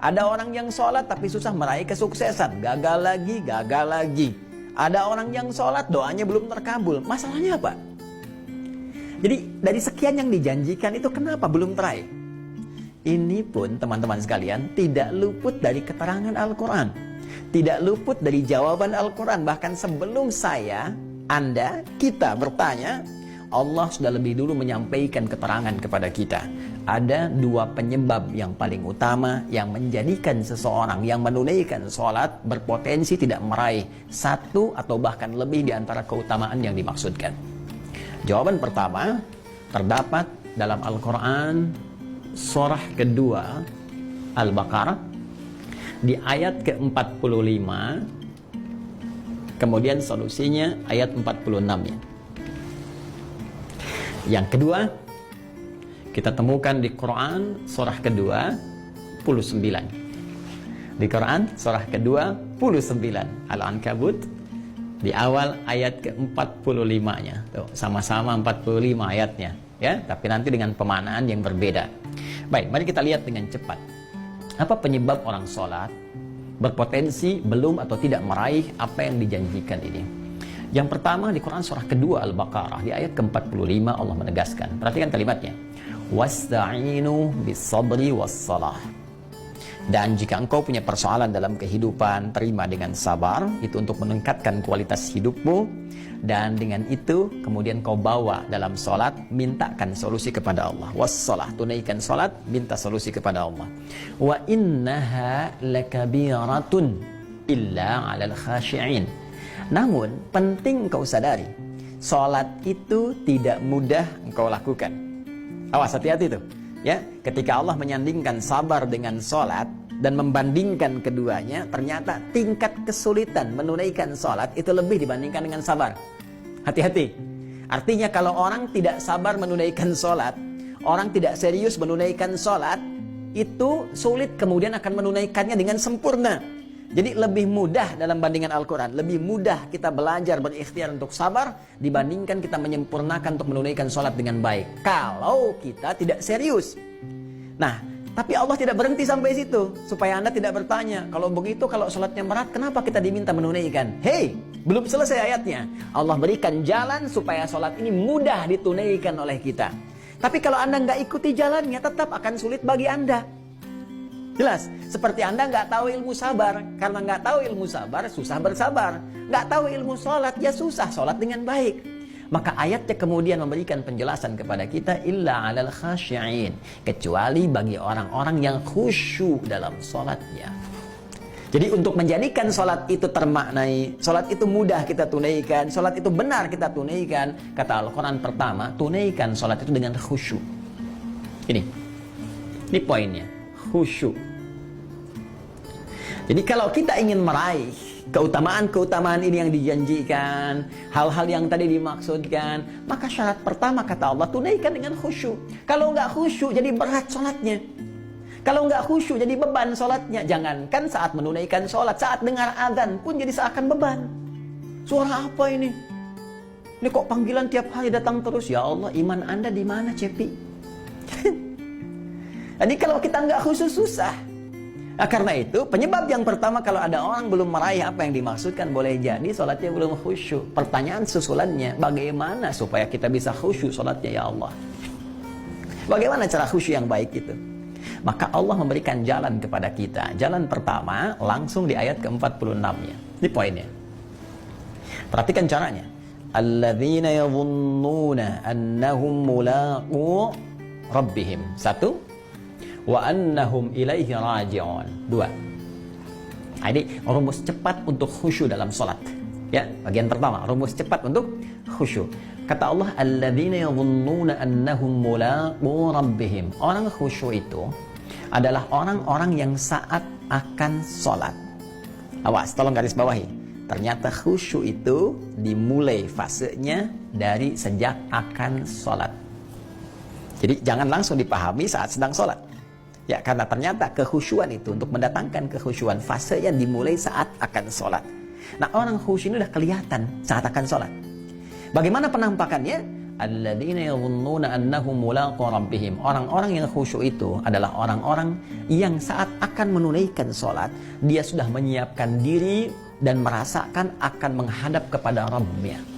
Ada orang yang sholat tapi susah meraih kesuksesan. Gagal lagi, gagal lagi. Ada orang yang sholat doanya belum terkabul. Masalahnya apa? Jadi dari sekian yang dijanjikan itu kenapa belum teraih? Ini pun teman-teman sekalian tidak luput dari keterangan Al-Quran. Tidak luput dari jawaban Al-Quran. Bahkan sebelum saya, Anda, kita bertanya, Allah sudah lebih dulu menyampaikan keterangan kepada kita. Ada dua penyebab yang paling utama yang menjadikan seseorang yang menunaikan sholat berpotensi tidak meraih satu atau bahkan lebih di antara keutamaan yang dimaksudkan. Jawaban pertama terdapat dalam Al-Quran surah kedua Al-Baqarah di ayat ke-45, kemudian solusinya ayat 46-nya. Yang kedua, kita temukan di Quran surah kedua 29. Di Quran surah kedua 29 Al-Ankabut di awal ayat ke-45-nya. Tuh, sama-sama 45 ayatnya, ya, tapi nanti dengan pemaknaan yang berbeda. Baik, mari kita lihat dengan cepat. Apa penyebab orang sholat berpotensi belum atau tidak meraih apa yang dijanjikan ini? Yang pertama di Quran surah kedua Al-Baqarah di ayat ke-45 Allah menegaskan. Perhatikan kalimatnya. Wasta'inu bis-sabri was-salah. Dan jika engkau punya persoalan dalam kehidupan, terima dengan sabar, itu untuk meningkatkan kualitas hidupmu. Dan dengan itu kemudian kau bawa dalam sholat, mintakan solusi kepada Allah. Was-salah, tunaikan sholat, minta solusi kepada Allah. Wa innaha lakabiratun illa 'alal khashi'in. Namun penting engkau sadari, sholat itu tidak mudah engkau lakukan. Awas, hati-hati tuh, ya. Ketika Allah menyandingkan sabar dengan sholat dan membandingkan keduanya, ternyata tingkat kesulitan menunaikan sholat itu lebih dibandingkan dengan sabar. Hati-hati. Artinya kalau orang tidak sabar menunaikan sholat, orang tidak serius menunaikan sholat, itu sulit kemudian akan menunaikannya dengan sempurna. Jadi lebih mudah dalam bandingan Al-Quran, lebih mudah kita belajar berikhtiar untuk sabar dibandingkan kita menyempurnakan untuk menunaikan sholat dengan baik. Kalau kita tidak serius. Nah, tapi Allah tidak berhenti sampai situ. Supaya Anda tidak bertanya, kalau begitu kalau sholatnya berat, kenapa kita diminta menunaikan? Hei, belum selesai ayatnya. Allah berikan jalan supaya sholat ini mudah ditunaikan oleh kita. Tapi kalau Anda nggak ikuti jalannya, tetap akan sulit bagi Anda. Jelas, seperti Anda nggak tahu ilmu sabar. Karena nggak tahu ilmu sabar, susah bersabar. Nggak tahu ilmu sholat, ya susah sholat dengan baik. Maka ayatnya kemudian memberikan penjelasan kepada kita, illa 'alal khashi'in, kecuali bagi orang-orang yang khusyuk dalam sholatnya. Jadi untuk menjadikan sholat itu termaknai, sholat itu mudah kita tunaikan, sholat itu benar kita tunaikan, kata Al-Quran pertama, tunaikan sholat itu dengan khusyuk. Ini poinnya. Khusyuk. Jadi kalau kita ingin meraih keutamaan-keutamaan ini yang dijanjikan, hal-hal yang tadi dimaksudkan, maka syarat pertama kata Allah, tunaikan dengan khusyuk. Kalau nggak khusyuk jadi berat sholatnya. Kalau nggak khusyuk jadi beban sholatnya. Jangankan saat menunaikan sholat, saat dengar azan pun jadi seakan beban. Suara apa ini? Ini kok panggilan tiap hari datang terus? Ya Allah, iman Anda di mana, Cepi? Jadi kalau kita nggak khusyuk susah. Nah, karena itu penyebab yang pertama kalau ada orang belum meraih apa yang dimaksudkan, boleh jadi sholatnya belum khusyuk. Pertanyaan susulannya, bagaimana supaya kita bisa khusyuk sholatnya ya Allah? Bagaimana cara khusyuk yang baik itu? Maka Allah memberikan jalan kepada kita. Jalan pertama langsung di ayat ke-46-nya. Ini poinnya. Perhatikan caranya. Alladzina yadhunnuna annahum mulaqu rabbihim. 1. Wa annahum ilaihi raji'un. 2. Ini rumus cepat untuk khusyuk dalam sholat. Ya, bagian pertama, rumus cepat untuk khusyuk. Kata Allah, alladzina yadhunnuna annahum mulaqu rabbihim. Orang khusyuk itu adalah orang-orang yang saat akan sholat. Awas, tolong garis bawahi. Ternyata khusyuk itu dimulai fasenya dari sejak akan sholat. Jadi jangan langsung dipahami saat sedang sholat. Ya, karena ternyata kekhusyuan itu, untuk mendatangkan kekhusyuan, fasenya dimulai saat akan sholat. Nah, orang khusyuk ini udah kelihatan saat akan sholat. Bagaimana penampakannya? alladzina yadhunnuna annahum mulaqu rabbihim. Orang-orang yang khusyuk itu adalah orang-orang yang saat akan menunaikan sholat, dia sudah menyiapkan diri dan merasakan akan menghadap kepada Rabbnya.